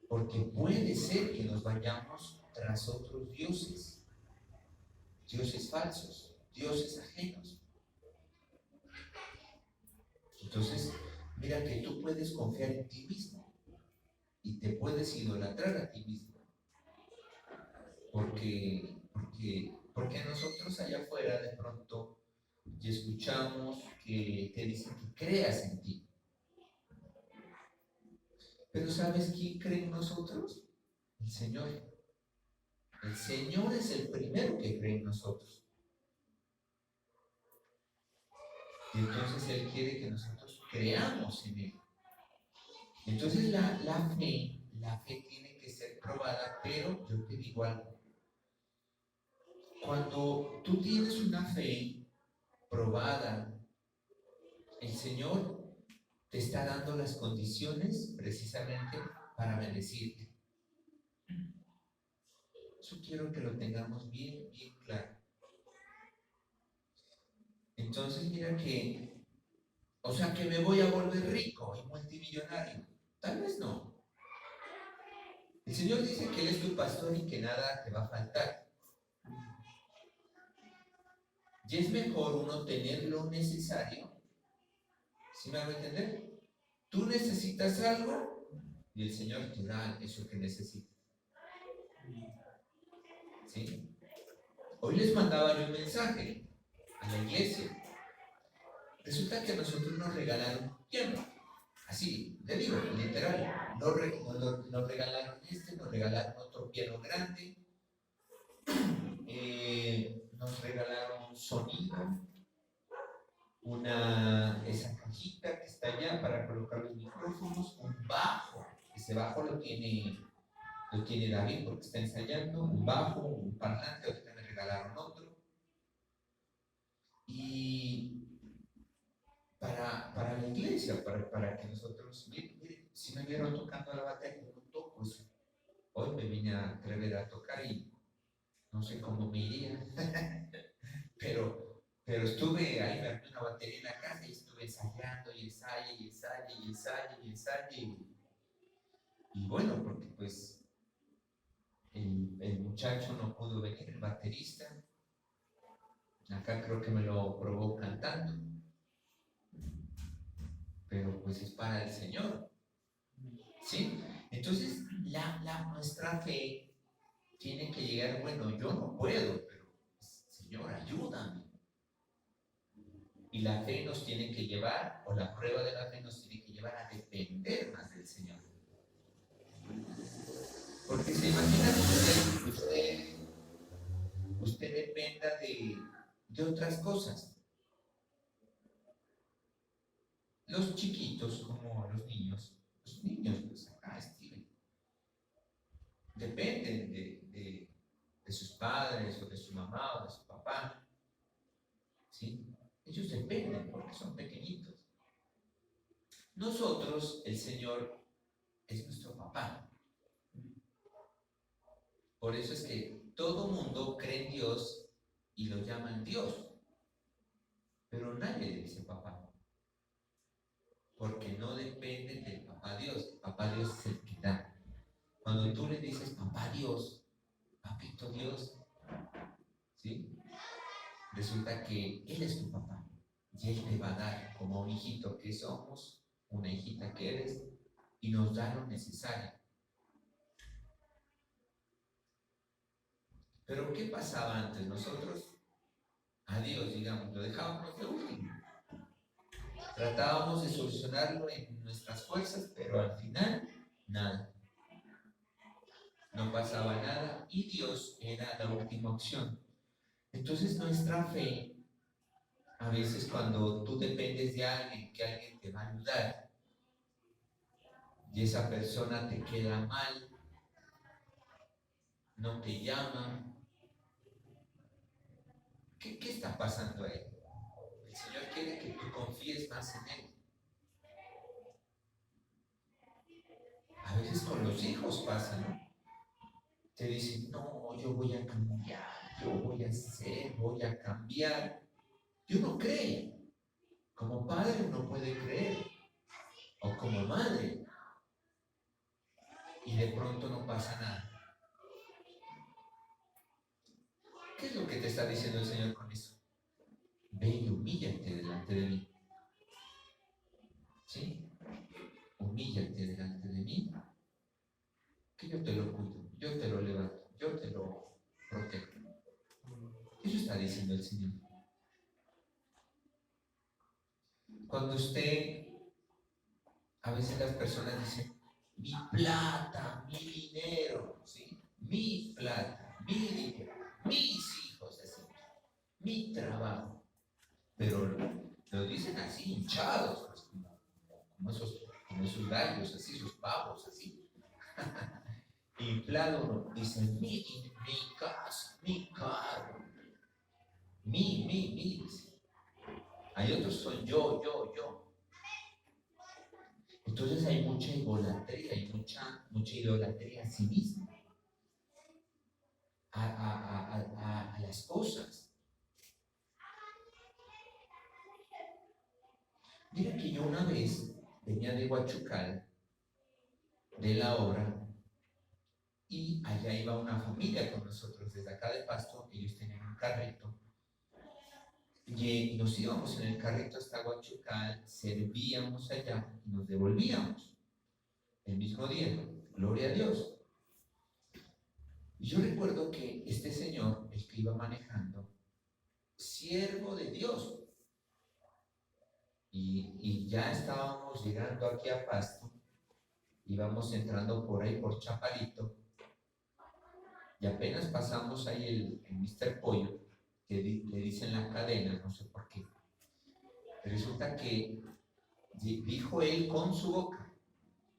Porque puede ser que nos vayamos tras otros dioses, dioses falsos, dioses ajenos. Entonces, mira que tú puedes confiar en ti mismo y te puedes idolatrar a ti mismo. Porque nosotros allá afuera de pronto y escuchamos que te dicen que creas en ti. Pero ¿sabes quién cree en nosotros? El Señor. El Señor es el primero que cree en nosotros. Y entonces Él quiere que nosotros creamos en Él. Entonces la fe tiene que ser probada, pero yo te digo algo. Cuando tú tienes una fe probada, el Señor te está dando las condiciones precisamente para bendecirte. Eso quiero que lo tengamos bien, bien claro. Entonces mira que, o sea que me voy a volver rico y multimillonario. Tal vez no. El Señor dice que Él es tu pastor y que nada te va a faltar. Y es mejor uno tener lo necesario. ¿Sí me hago entender? Tú necesitas algo y el Señor te da eso que necesitas. ¿Sí? Hoy les mandaba yo un mensaje a la iglesia. Resulta que a nosotros nos regalaron tiempo. Así, le digo, literal. Nos regalaron nos regalaron otro piano grande, nos regalaron sonido, esa cajita que está allá para colocar los micrófonos, un bajo. Ese bajo lo tiene David porque está ensayando, un bajo, un parlante, ahorita me regalaron otro. Y para la iglesia, para que nosotros, mire, si me vieron tocando la batería, no toco, pues hoy me vine a atrever a tocar y no sé cómo me iría, pero estuve ahí, me armé una batería en la casa y estuve ensayando y ensaye. Y bueno, porque pues el muchacho no pudo venir, el baterista, acá creo que me lo probó cantando, pero pues es para el Señor, ¿sí? Entonces, nuestra fe tiene que llegar, bueno, yo no puedo, pero Señor, ayúdame. Y la fe nos tiene que llevar, o la prueba de la fe nos tiene que llevar a depender más del Señor. Porque se imagina que usted dependa de otras cosas. Los chiquitos, como los niños, pues acá, Steven, dependen de sus padres, o de su mamá, o de su papá. ¿Sí? Ellos dependen porque son pequeñitos. Nosotros, el Señor, es nuestro papá. Por eso es que todo mundo cree en Dios y lo llaman Dios, pero nadie le dice papá, porque no depende del papá Dios. Papá Dios es el que da. Cuando tú le dices papá Dios, papito Dios, ¿sí? Resulta que Él es tu papá y Él te va a dar como un hijito que somos, una hijita que eres, y nos da lo necesario. Pero ¿qué pasaba antes? Nosotros a Dios, digamos, lo dejábamos de último. Tratábamos de solucionarlo en nuestras fuerzas, pero al final, nada. No pasaba nada y Dios era la última opción. Entonces nuestra fe, a veces cuando tú dependes de alguien, que alguien te va a ayudar, y esa persona te queda mal, no te llama, ¿qué está pasando ahí? El Señor quiere que tú confíes más en Él. A veces con los hijos pasa, ¿no? Te dicen, no, yo voy a cambiar, yo voy a hacer, voy a cambiar. Y uno cree. Como padre uno puede creer. O como madre. Y de pronto no pasa nada. ¿Qué es lo que te está diciendo el Señor con eso? Ve y humíllate delante de mí. ¿Sí? Humíllate delante de mí. Que yo te lo cuido, yo te lo levanto, yo te lo protejo. Eso está diciendo el Señor. Cuando usted, a veces las personas dicen, mi plata, mi dinero, ¿sí? Mi plata, mi dinero, mis hijos, así, mi trabajo. Pero lo dicen así, hinchados, pues, como esos gallos, así, esos pavos, así. Inflado, dicen, mi casa, mi carro, mi. Hay otros son yo. Entonces hay mucha idolatría, hay mucha idolatría a sí mismo, a las cosas. Mira que yo una vez venía de Huachucal, de la obra, y allá iba una familia con nosotros desde acá de Pasto. Ellos tenían un carrito y nos íbamos en el carrito hasta Huachucal, servíamos allá y nos devolvíamos el mismo día. Gloria a Dios. Y yo recuerdo que este señor, el que iba manejando, siervo de Dios, y ya estábamos llegando aquí a Pasto, íbamos entrando por ahí por Chaparito, y apenas pasamos ahí el Mr. Pollo, que le dicen la cadena, no sé por qué. Resulta que dijo él con su boca,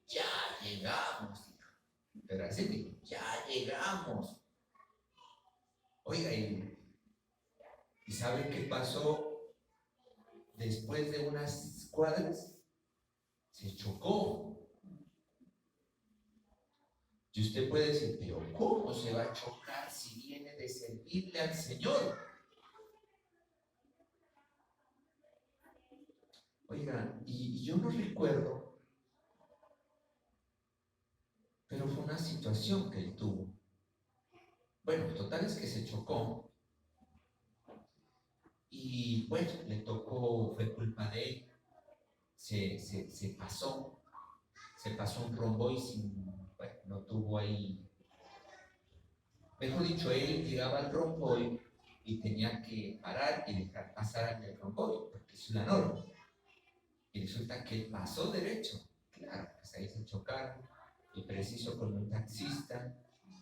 ya llegamos, pero así dijo, ya llegamos. Oiga, ¿y saben qué pasó después de unas cuadras? Se chocó. Y usted puede decir, pero ¿cómo se va a chocar si viene de servirle al Señor? Oigan, y yo no recuerdo, pero fue una situación que él tuvo. Bueno, total es que se chocó y bueno, le tocó, fue culpa de él, se pasó un rombo y bueno, no tuvo ahí. Mejor dicho, él llegaba al romboy y tenía que parar y dejar pasar al del romboy, porque es la norma. Y resulta que él pasó derecho. Claro, pues ahí se chocaron y preciso con un taxista.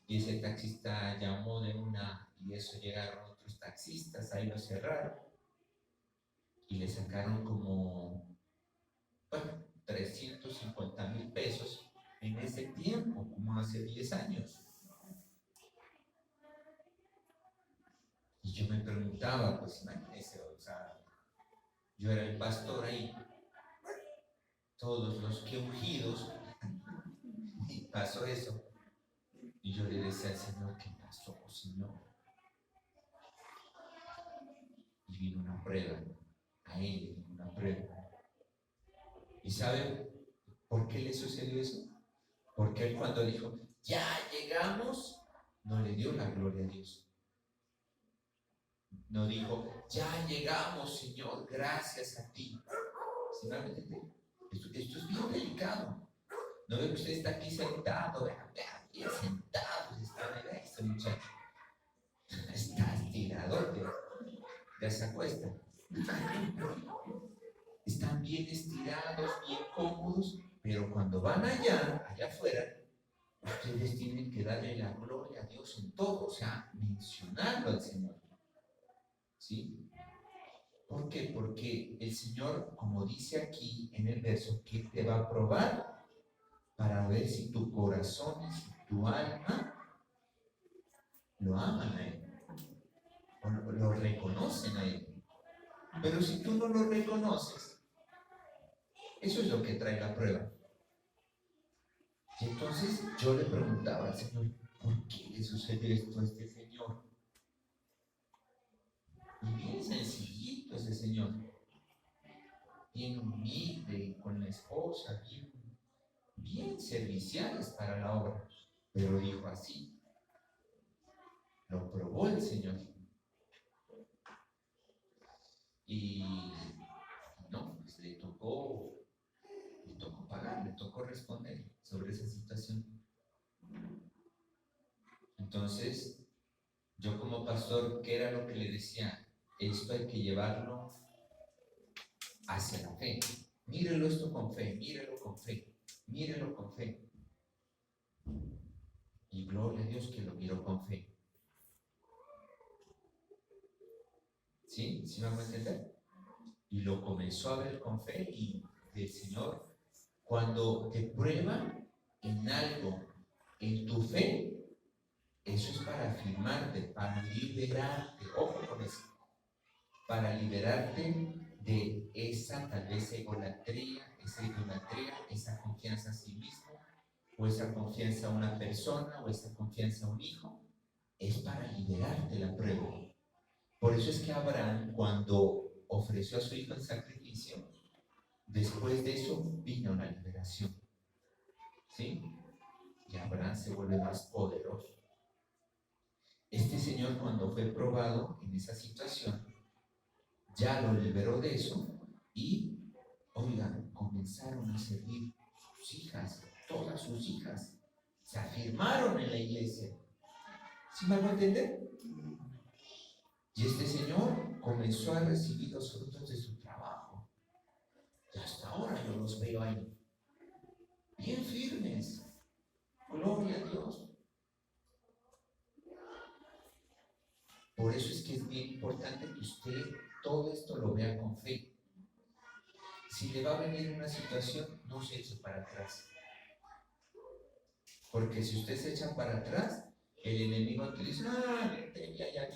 Y ese taxista llamó de una, y eso llegaron otros taxistas, ahí lo cerraron. Y le sacaron como, bueno, 350,000 pesos en ese tiempo, como hace 10 años. Y yo me preguntaba, pues imagínese, o sea, yo era el pastor ahí, todos los que ungidos, y pasó eso. Y yo le decía al Señor, ¿qué pasó, Señor? Y vino una prueba, a él vino una prueba. ¿Y sabe por qué le sucedió eso? Porque él cuando dijo, ya llegamos, no le dio la gloria a Dios. No dijo, ya llegamos, Señor, gracias a ti. ¿Sí me entiende? Esto es bien delicado. No ve que usted está aquí sentado, vean, bien sentado, este muchacho. Está estirado, ya se acuesta. Están bien estirados, bien cómodos, pero cuando van allá afuera, ustedes tienen que darle la gloria a Dios en todo, o sea, mencionarlo al Señor. ¿Sí? ¿Por qué? Porque el Señor, como dice aquí en el verso, que te va a probar para ver si tu corazón y si tu alma lo aman a Él, o lo reconocen a Él. Pero si tú no lo reconoces, eso es lo que trae la prueba. Y entonces yo le preguntaba al Señor, ¿por qué le sucede esto a este señor? Y bien sencillito ese señor, bien humilde, con la esposa, bien serviciales para la obra. Pero dijo así, lo probó el Señor. Y no, pues le tocó pagar, le tocó responder sobre esa situación. Entonces, yo como pastor, ¿qué era lo que le decía? Esto hay que llevarlo hacia la fe. Mírelo esto con fe, mírelo con fe, mírelo con fe. Y gloria a Dios que lo miró con fe. ¿Sí? ¿Sí me van a entender? Y lo comenzó a ver con fe y el Señor, cuando te prueba en algo, en tu fe, eso es para afirmarte, para liberarte, ojo con eso, para liberarte de esa tal vez egolatría, esa confianza en sí mismo, o esa confianza a una persona, o esa confianza a un hijo, es para liberarte de la prueba. Por eso es que Abraham, cuando ofreció a su hijo en sacrificio, después de eso vino una liberación. ¿Sí? Y Abraham se vuelve más poderoso. Este señor, cuando fue probado en esa situación, ya lo liberó de eso y, oigan, comenzaron a servir sus hijas, todas sus hijas, se afirmaron en la iglesia. ¿Sí me van a entender? Y este señor comenzó a recibir los frutos de su trabajo. Y hasta ahora yo los veo ahí, bien firmes. Gloria a Dios. Por eso es que es bien importante que usted todo esto lo vea con fe. Si le va a venir una situación, no se eche para atrás. Porque si usted se echa para atrás, el enemigo te dice, te vi allá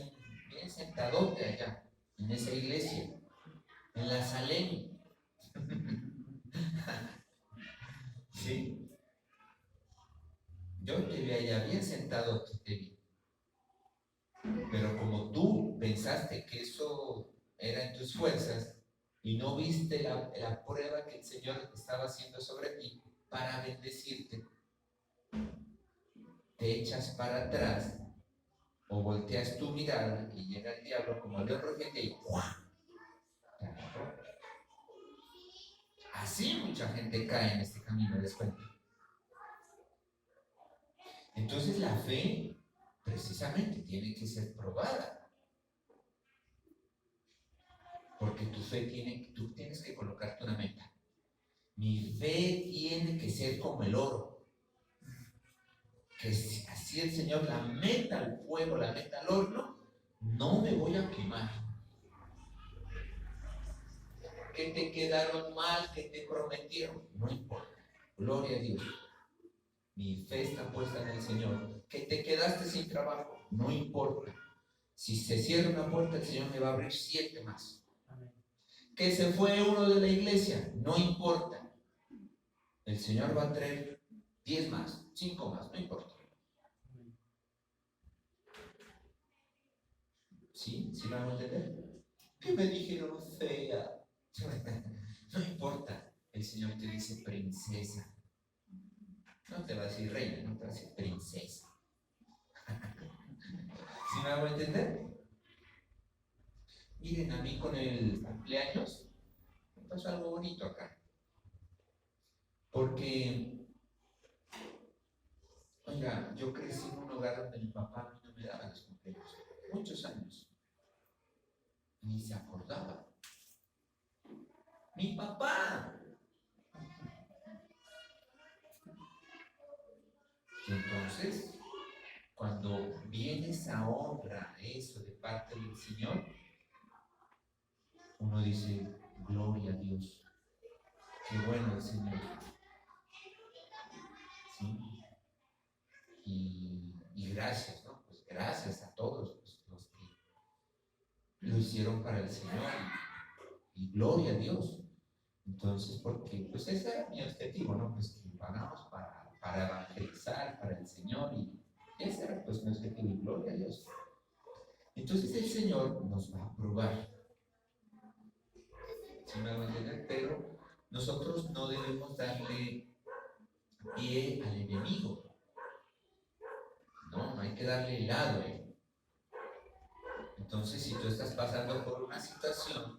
bien sentadote allá, en esa iglesia, en la Salem. ¿Sí? Yo te vi allá bien sentado, te vi. Pero como tú pensaste que eso era en tus fuerzas y no viste la prueba que el Señor estaba haciendo sobre ti para bendecirte, te echas para atrás o volteas tu mirada y llega el diablo como el león rugiente y ¡guau! Te agarró. Así mucha gente cae en este camino, les cuento. Entonces la fe precisamente tiene que ser probada. Porque tu fe tú tienes que colocarte una meta. Mi fe tiene que ser como el oro. Que si así el Señor la meta al fuego, la meta al horno, no me voy a quemar. Que te quedaron mal, que te prometieron, no importa. Gloria a Dios. Mi fe está puesta en el Señor. Que te quedaste sin trabajo, no importa. Si se cierra una puerta, el Señor me va a abrir 7 más. Que se fue uno de la iglesia, no importa. El Señor va a traer 10 más, 5 más, no importa. ¿Sí? ¿Sí me hago entender? ¿Qué me dijeron fea? No importa, el Señor te dice princesa. No te va a decir reina, no te va a decir princesa. ¿Sí me hago entender? Miren, a mí con el cumpleaños me pasó algo bonito acá. Porque, oiga, yo crecí en un hogar donde mi papá a mí no me daba los cumpleaños. Muchos años. Ni se acordaba. ¡Mi papá! Y entonces, cuando viene esa honra, eso de parte del Señor, uno dice, gloria a Dios, qué bueno el Señor. ¿Sí? Y gracias, ¿no? Pues gracias a todos los que lo hicieron para el Señor y gloria a Dios. Entonces, porque pues ese era mi objetivo, ¿no? Pues que pagamos para evangelizar para el Señor y ese era pues mi objetivo y gloria a Dios. Entonces el Señor nos va a probar. ¿Sí me van a entender? Pero nosotros no debemos darle pie al enemigo. No hay que darle lado. Entonces, si tú estás pasando por una situación,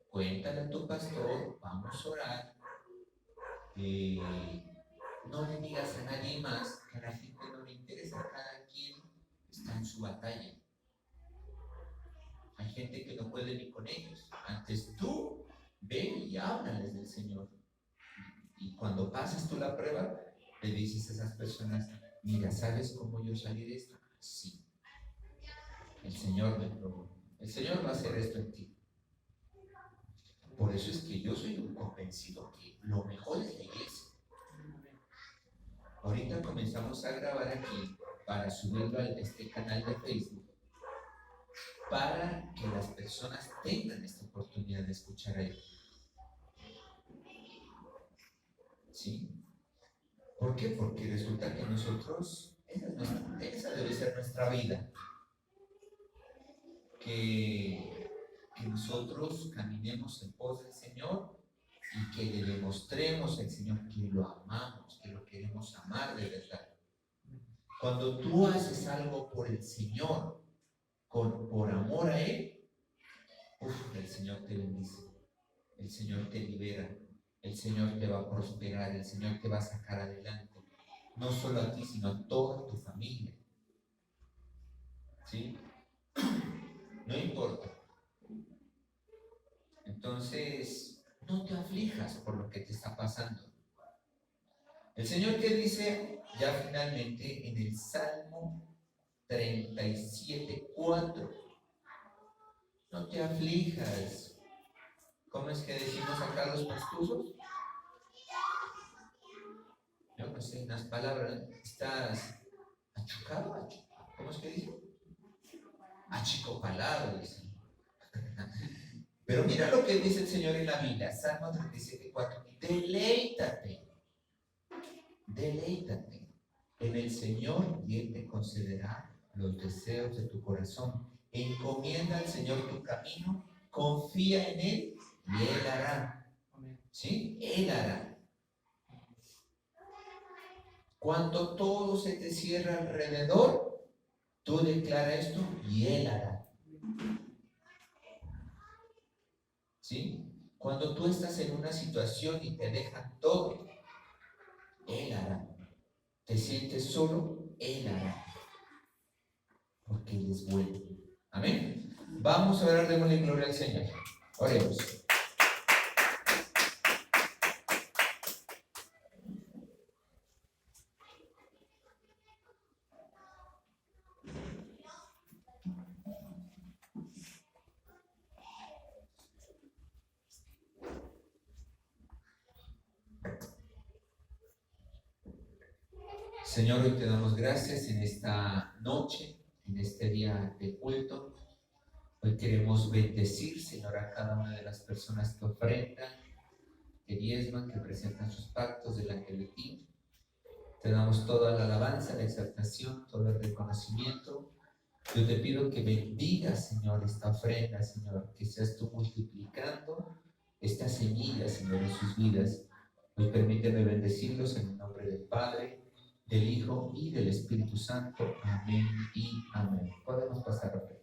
cuéntale a tu pastor, vamos a orar. No le digas a nadie más, que a la gente no le interesa, cada quien está en su batalla. Hay gente que no puede ni con ellos. Antes tú ve y háblales del Señor. Y cuando pases tú la prueba, le dices a esas personas, mira, ¿sabes cómo yo salí de esto? Sí. El Señor me probó. El Señor va a hacer esto en ti. Por eso es que yo soy un convencido que lo mejor es la iglesia. Ahorita comenzamos a grabar aquí para subirlo a este canal de Facebook, para que las personas tengan esta oportunidad de escuchar a Él. ¿Sí? ¿Por qué? Porque resulta que nosotros, esa debe ser nuestra vida. Que nosotros caminemos en pos del Señor y que le demostremos al Señor que lo amamos, que lo queremos amar de verdad. Cuando tú haces algo por el Señor, por amor a Él, el Señor te bendice, el Señor te libera, el Señor te va a prosperar, el Señor te va a sacar adelante, no solo a ti, sino a toda tu familia. ¿Sí? No importa. Entonces, no te aflijas por lo que te está pasando. El Señor que dice ya finalmente en el Salmo 37:4, no te aflijas. ¿Cómo es que decimos acá los pastusos? Yo no sé, unas palabras, estás achucado, ¿cómo es que dice? Achicopalado, dice. Pero mira lo que dice el Señor en la Biblia, Salmo 37:4, deleítate en el Señor y Él te concederá los deseos de tu corazón. Encomienda al Señor tu camino, confía en Él y Él hará. ¿Sí? Él hará. Cuando todo se te cierra alrededor, tú declara esto y Él hará. ¿Sí? Cuando tú estás en una situación y te dejan todo, Él hará. Te sientes solo, Él hará. Porque Él es bueno. Amén. Vamos a orar, démosle gloria al Señor. Oremos. Señor, hoy te damos gracias en esta noche, en este día de culto. Hoy queremos bendecir, Señor, a cada una de las personas que ofrendan, que diezman, que presentan sus pactos delante de ti. Te damos toda la alabanza, la exaltación, todo el reconocimiento, Yo te pido que bendigas, Señor, esta ofrenda, Señor, que seas tú multiplicando esta semilla, Señor, en sus vidas. Hoy permíteme bendecirlos en el nombre del Padre, del Hijo y del Espíritu Santo. Amén y amén. Podemos pasar a ofrenda.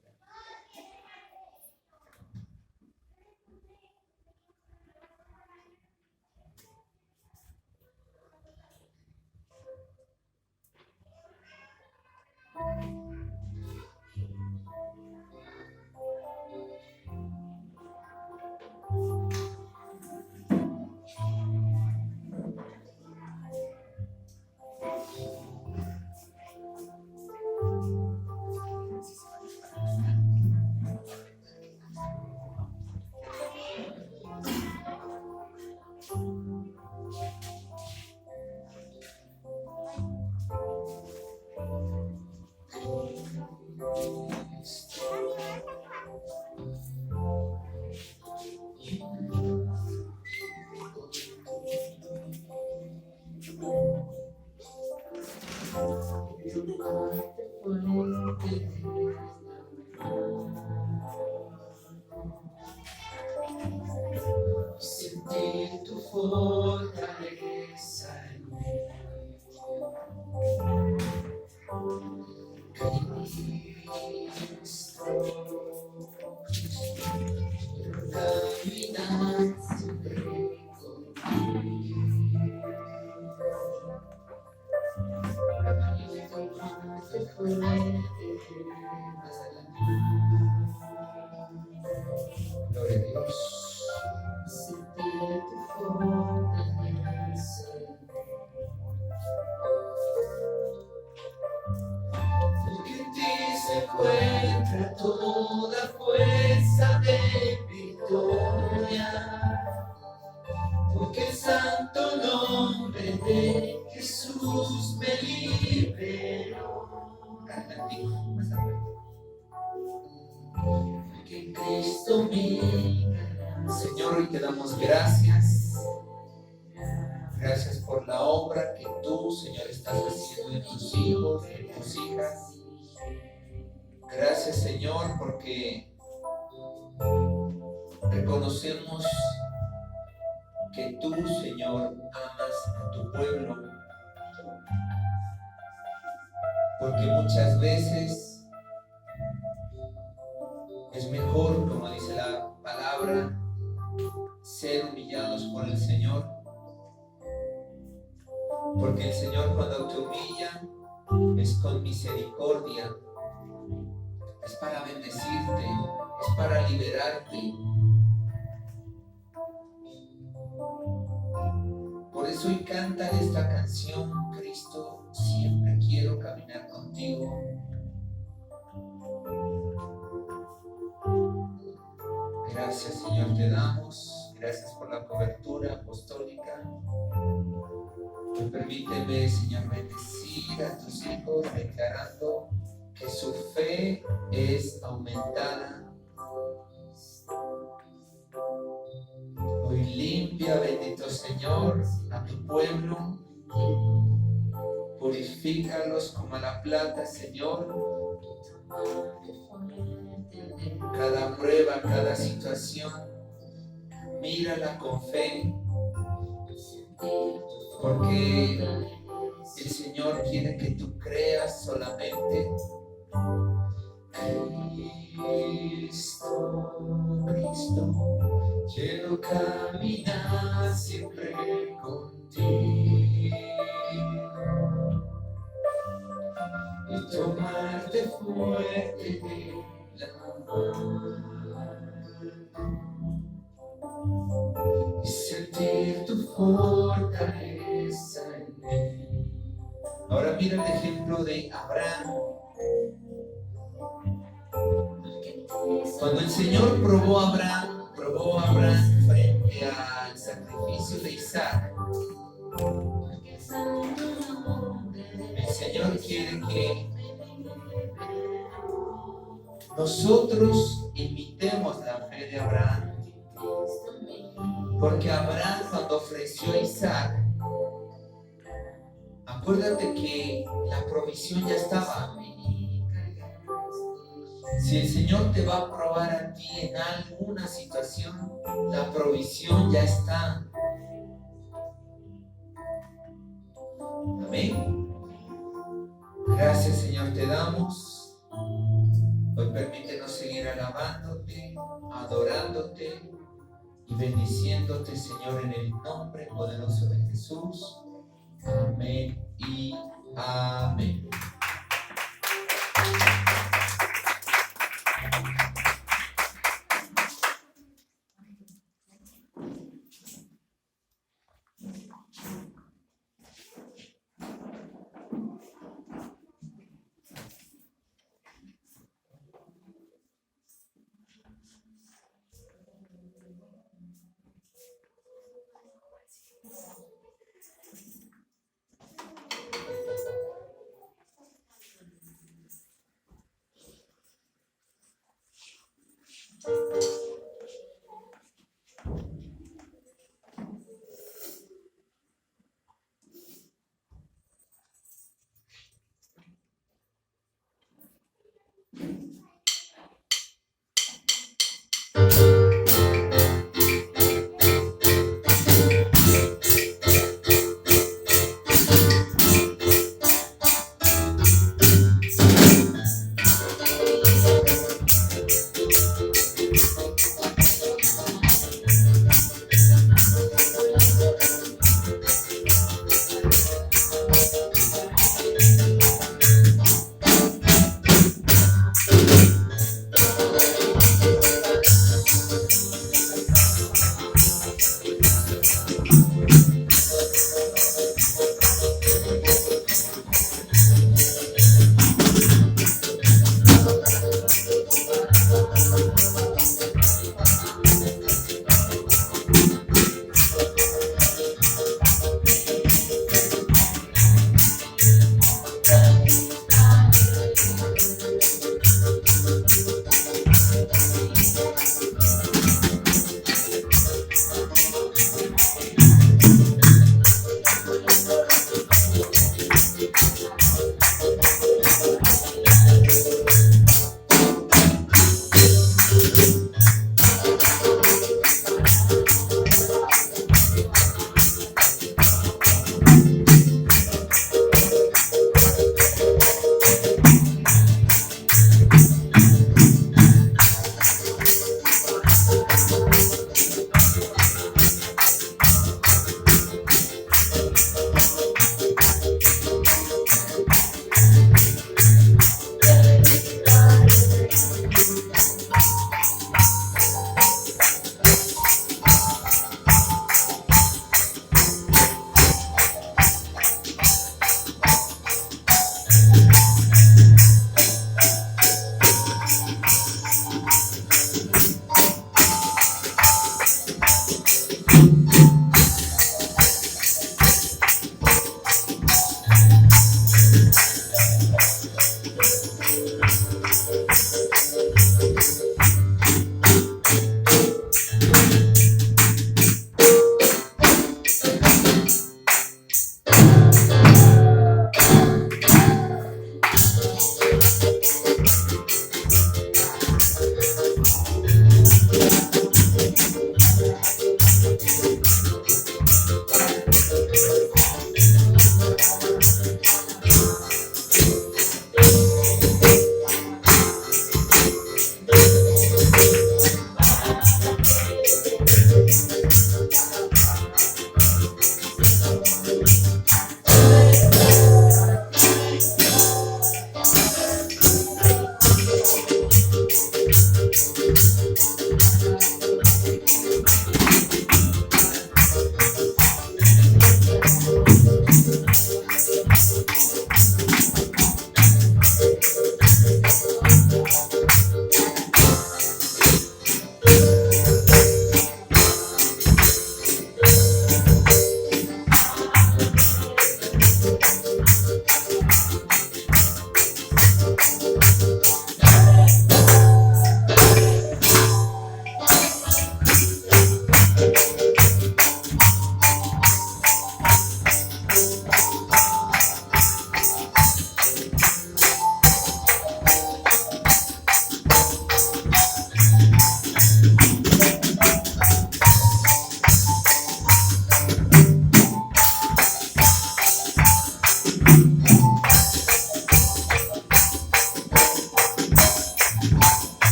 Sentir tu fortaleza en mí. Cristo, caminar siempre contigo. Gloria a Dios. Sentir tu fortaleza. Porque en ti se encuentra toda fuerza de victoria. Porque el santo nombre de Jesús me liberó. Porque en Cristo me Señor, hoy te damos gracias. Gracias por la obra que tú, Señor, estás haciendo en tus hijos, en tus hijas. Gracias, Señor, porque reconocemos que tú, Señor, amas a tu pueblo. Porque muchas veces es mejor, como dice la palabra, ser humillados por el Señor, porque el Señor cuando te humilla es con misericordia, es para bendecirte, es para liberarte. Por eso hoy canta esta canción: Cristo, siempre quiero caminar contigo. Gracias, Señor, te damos. Gracias por la cobertura apostólica. Permíteme, Señor, bendecir a tus hijos, declarando que su fe es aumentada. Hoy limpia, bendito Señor, a tu pueblo. Purifícalos como la plata, Señor. Cada prueba, cada situación, mírala con fe, porque el Señor quiere que tú creas solamente. Cristo, Cristo, quiero caminar siempre contigo y tomarte fuerte de la mano y sentir tu fortaleza en mí. Ahora mira el ejemplo de Abraham. Cuando el Señor probó a Abraham frente al sacrificio de Isaac, el Señor quiere que nosotros imitemos la fe de Abraham, porque Abraham, cuando ofreció a Isaac, acuérdate que la provisión ya estaba. Si el Señor te va a probar a ti en alguna situación, la provisión ya está. Amén. Gracias, Señor, te damos. Hoy permítenos seguir alabándote, adorándote y bendiciéndote, Señor, en el nombre poderoso de Jesús. Amén y amén.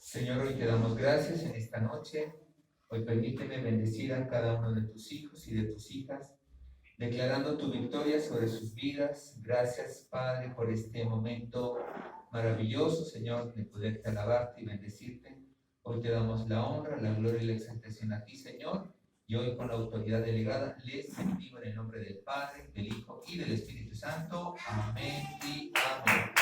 Señor, hoy te damos gracias en esta noche. Hoy permíteme bendecir a cada uno de tus hijos y de tus hijas, declarando tu victoria sobre sus vidas. Gracias, Padre, por este momento maravilloso, Señor, de poderte alabarte y bendecirte. Hoy te damos la honra, la gloria y la exaltación a ti, Señor. Y hoy, con la autoridad delegada, les bendigo en el nombre del Padre, del Hijo y del Espíritu Santo. Amén y amén.